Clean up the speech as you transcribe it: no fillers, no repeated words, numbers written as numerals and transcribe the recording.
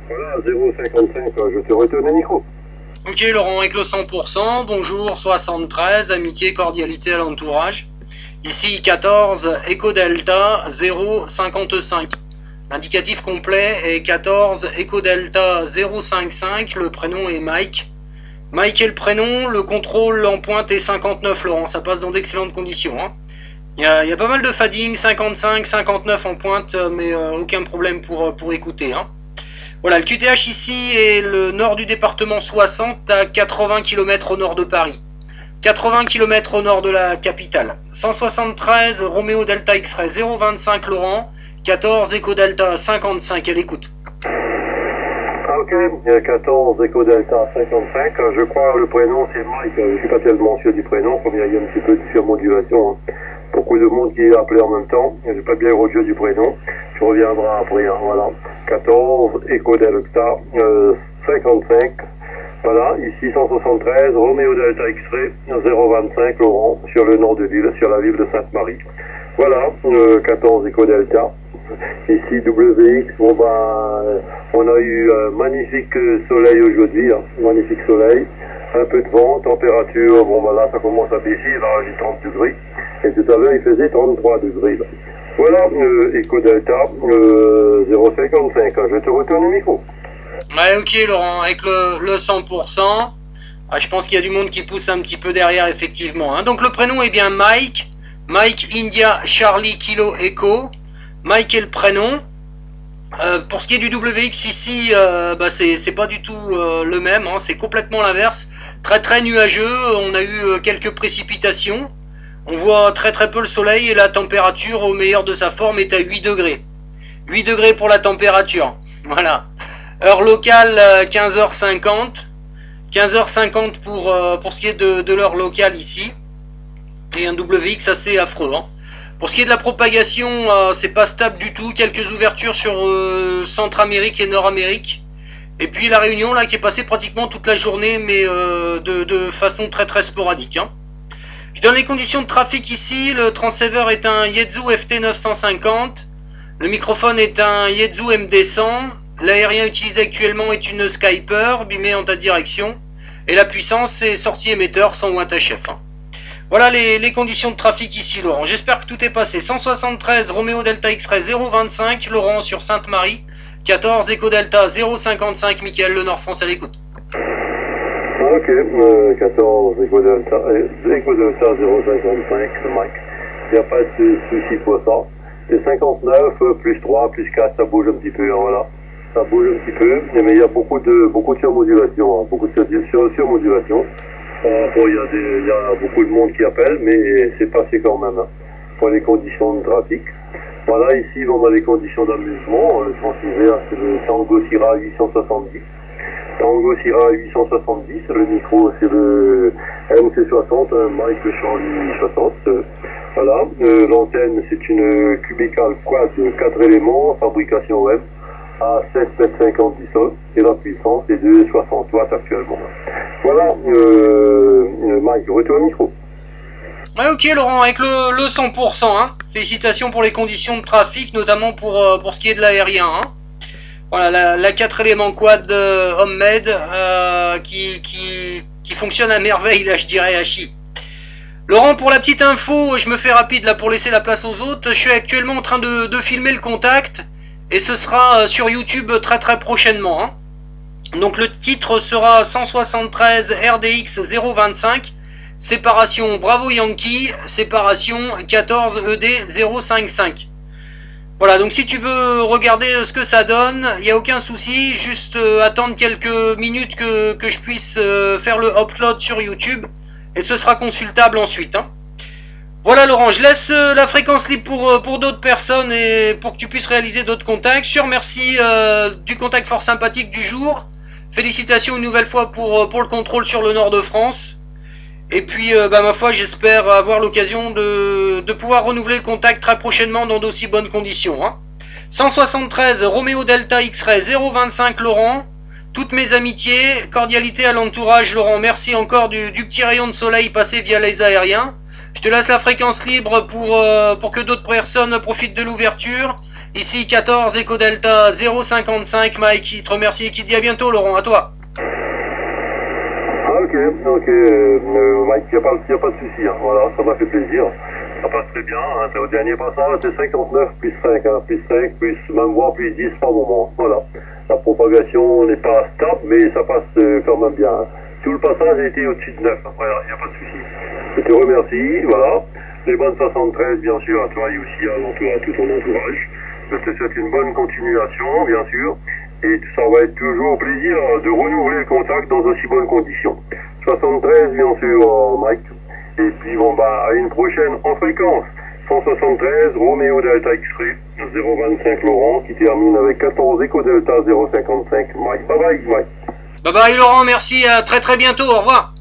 Voilà, 0,55, je te retourne le micro. Ok Laurent, avec le 100%, bonjour 73, amitié, cordialité à l'entourage. Ici 14, Echo Delta 055. L'indicatif complet est 14, Echo Delta 055, le prénom est Mike. Mike est le prénom, le contrôle en pointe est 59 Laurent, ça passe dans d'excellentes conditions. Hein. Il y a pas mal de fading, 55, 59 en pointe, mais aucun problème pour écouter. Hein. Voilà, le QTH ici est le nord du département 60 à 80 km au nord de Paris. 80 km au nord de la capitale. 173 Roméo Delta X-Ray 025 Laurent, 14 Echo Delta 55 à l'écoute. Ok, 14 Echo Delta 55, je crois le prénom c'est Mike, je ne suis pas tellement sûr du prénom, comme il y a un petit peu de surmodulation. Hein. Beaucoup de monde qui est appelé en même temps, je n'ai pas bien reçu du prénom, tu reviendras après, hein, voilà. 14 Echo Delta 55, voilà, ici 173 Roméo Delta X-Ray 025 Laurent, sur le nord de l'île, sur la ville de Sainte-Marie. Voilà, 14 Echo Delta. Ici WX, bon ben, on a eu un magnifique soleil aujourd'hui, hein, magnifique soleil, un peu de vent, température, bon ben là ça commence à baisser, là j'ai 30 degrés, et tout à l'heure il faisait 33 degrés. Là. Voilà, Echo Delta 055, je te retourne le micro. Ouais ok Laurent, avec le 100%, je pense qu'il y a du monde qui pousse un petit peu derrière effectivement. Hein. Donc le prénom est bien Mike, Mike India Charlie Kilo Echo. Mike est le prénom. Pour ce qui est du WX ici, c'est pas du tout le même, hein, c'est complètement l'inverse. Très très nuageux, on a eu quelques précipitations. On voit très très peu le soleil et la température au meilleur de sa forme est à 8 degrés. 8 degrés pour la température. Voilà. Heure locale 15h50. 15h50 pour ce qui est de l'heure locale ici. Et un WX assez affreux. Hein. Pour ce qui est de la propagation, c'est pas stable du tout. Quelques ouvertures sur Centre-Amérique et Nord-Amérique. Et puis la Réunion là qui est passée pratiquement toute la journée, mais de façon très très sporadique. Hein. Je donne les conditions de trafic ici. Le transceiver est un Yaesu FT950. Le microphone est un Yaesu MD100. L'aérien utilisé actuellement est une Skyper, bimé en ta direction. Et la puissance c'est sortie émetteur 100 watts HF. Hein. Voilà les conditions de trafic ici Laurent, j'espère que tout est passé. 173 Roméo Delta X-Ray 025 Laurent sur Sainte-Marie, 14 Echo Delta 055 Michael Le Nord France à l'écoute. Ok, 14 Echo Delta 055 Mike, il n'y a pas de souci pour ça. C'est 59 plus 3 plus 4, ça bouge un petit peu, hein, voilà. Ça bouge un petit peu, mais il y a beaucoup de surmodulation, hein, beaucoup de surmodulation. Il y a beaucoup de monde qui appelle, mais c'est passé quand même hein, pour les conditions de trafic. Voilà, ici, on a les conditions d'amusement. Le transceiver, c'est le Tango Sierra 870. Tango Sierra 870, le micro, c'est le MC60, un Mike Charlie 60. Voilà, l'antenne, c'est une Cubical Quad de 4 éléments, fabrication web, à 7,50 m du sol, et la puissance est de 60 watts actuellement. Voilà, Mike, retour au micro. Ouais, ok Laurent, avec le 100%, hein. Félicitations pour les conditions de trafic, notamment pour ce qui est de l'aérien. Hein. Voilà, la 4 éléments quad homemade qui fonctionne à merveille, là je dirais Hachi. Laurent, pour la petite info, je me fais rapide là pour laisser la place aux autres. Je suis actuellement en train de filmer le contact et ce sera sur YouTube très très prochainement. Hein. Donc le titre sera 173 RDX 025, séparation Bravo Yankee, séparation 14 ED 055. Voilà, donc si tu veux regarder ce que ça donne, il n'y a aucun souci, juste attendre quelques minutes que je puisse faire le upload sur YouTube, et ce sera consultable ensuite. Hein. Voilà Laurent, je laisse la fréquence libre pour d'autres personnes et pour que tu puisses réaliser d'autres contacts. Je te remercie du contact fort sympathique du jour. Félicitations une nouvelle fois pour le contrôle sur le nord de France. Et puis, ma foi, j'espère avoir l'occasion de pouvoir renouveler le contact très prochainement dans d'aussi bonnes conditions. Hein. 173 Roméo Delta X-Ray 025 Laurent. Toutes mes amitiés, cordialité à l'entourage Laurent. Merci encore du petit rayon de soleil passé via les aériens. Je te laisse la fréquence libre pour que d'autres personnes profitent de l'ouverture. Ici 14 Echo Delta 055 Mike qui te remercie et qui te dit à bientôt Laurent, à toi. Ok, Mike, il n'y a pas de souci, hein. Voilà, ça m'a fait plaisir. Ça passe très bien, hein. Au dernier passage, c'est 59 plus 5, hein. Plus 5, plus même voire plus 10 par moment. Voilà. La propagation n'est pas stable, mais ça passe quand même bien, hein. Tout le passage a été au-dessus de 9, hein. Voilà, il n'y a pas de souci. Je te remercie, voilà. Les bonnes 73, bien sûr, à toi et aussi à tout ton entourage. Je te souhaite une bonne continuation, bien sûr. Et ça va être toujours au plaisir de renouveler le contact dans aussi bonnes conditions. 73, bien sûr, Mike. Et puis, bon, bah, à une prochaine en fréquence. 173, Roméo Delta X-Ray, 025 Laurent, qui termine avec 14 Echo Delta 055 Mike. Bye bye, Mike. Bye bye Laurent, merci, à très très bientôt, au revoir.